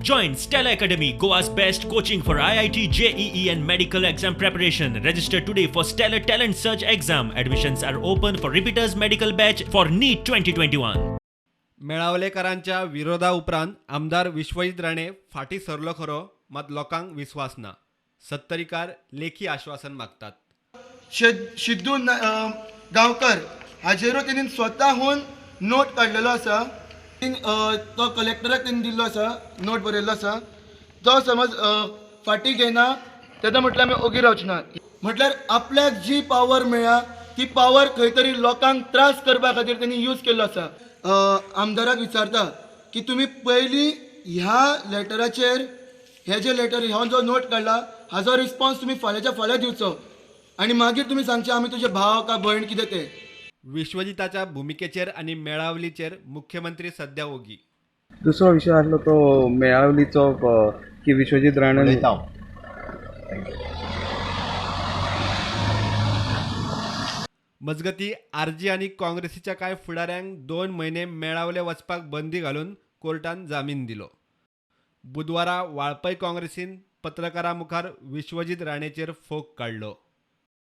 Join Stella Academy, Goa's best coaching for IIT, JEE and medical exam preparation. Register today for Stellar Talent Search exam. Admissions are open for repeaters medical batch for NEET 2021. मेळावलेकरांच्या विरोधा उपरांत आमदार विश्वजित राणे फाटी सरलो खरो, मात लोकांक विश्वास ना. सत्तरीकार लेखी आश्वासन मागतात. सिद्धू गांवकर हाजेरूच तेणीन स्वताहून नोट काडलेलो आसा. तो कलेक्टराक तेणी दिल्लो आसा, नोट बरयल्लो आसा. तो समज फाटी घेना तेन्ना म्हटल्यार आमी ओगी रावचना. म्हटल्यार आपल्याक जी पावर मेळ्ळा ती पावर खंय तरी लोकांक त्रास करपा खातीर तेणी यूज केल्लो आसा. आमदाराक विचारता की तुमी पयलीं ह्या लेटराचेर हे जे लेटर हो जो नोट काडला हाजो रिस्पॉन्स तुमी फाल्यांच्या फाल्यां दिवचो आनी मागीर तुमी सांगचे आमी तुजे भाव काय भयण कितें तें. विश्वजिताच्या भुमिकेचेर आणि मेळावलीचेर मुख्यमंत्री सध्या ओगी. दुसरो विषय आसलो तो मेळावलीचो की विश्वजित राणे मजगती आरजी आणि काँग्रेसीच्या कांय फुडाऱ्यांक 2 म्हयने मेळावले वचपाक बंदी घालून कोर्टान जामीन दिलो. बुधवारा वाळपय काँग्रेसीन पत्रकारां मुखार विश्वजित राणेचेर फोग काडलो.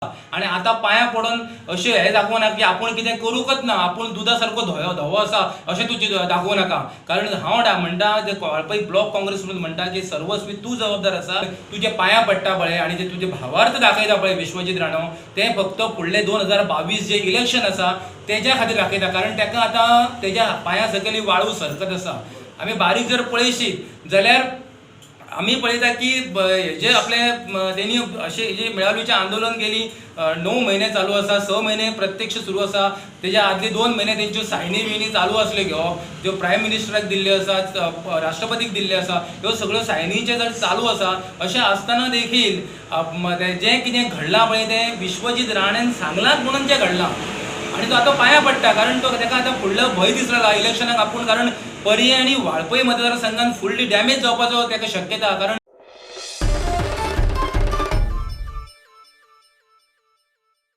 आणि आता पाया पडून अशें हे दाखोव नाका की आपूण कितें करूंकच ना, आपूण दुधा सारको धवो आसा अशें तुजी दाखोव नाका. कारण हांव म्हणटा ते वाळपय ब्लॉक काँग्रेस म्हणून म्हणटा की सर्वस्वी तूं जबाबदार आसा. तुजे पाया पडटा पळय आनी जे तुजे भावार्थ दाखयता पळय विश्वजित राणो, ते फक्त फुडले 2022 जे इलेक्शन आसा तेज्या खातीर दाखयता. कारण ताका आतां तेज्या पांया सकयल वाळू सरकत आसा. आमी बारीक जर पळयशीत जाल्यार आम्ही पळयता की जे आपले त्यांनी असे जे मेळावलीचें आंदोलन गेली 9 महिने चालू आसा, 6 महिने प्रत्यक्ष सुरू आसा. तेज्या आदले 2 महिने तेंच्यो सायनी बियनी चालू आसल्यो घेवप, ज्यो प्रायम मिनिस्टराक दिल्ल्यो आसात, राष्ट्रपतीक दिल्ल्यो आसा, ह्यो सगळ्यो सायनीचे जर चालू आसा. अशें आसतना देखील जें कितें घडलां पळय तें विश्वजित राणेन सांगलां म्हणून जें घडलां आनी तो आतां पांया पडटा. कारण तो ताका आतां फुडलो भंय दिसलेला इलेक्शनाक आपूण. कारण पर्याय आनी वाळपय मतदारसंघान फुल्ली डॅमेज जावपाचो ताका शक्यता. कारण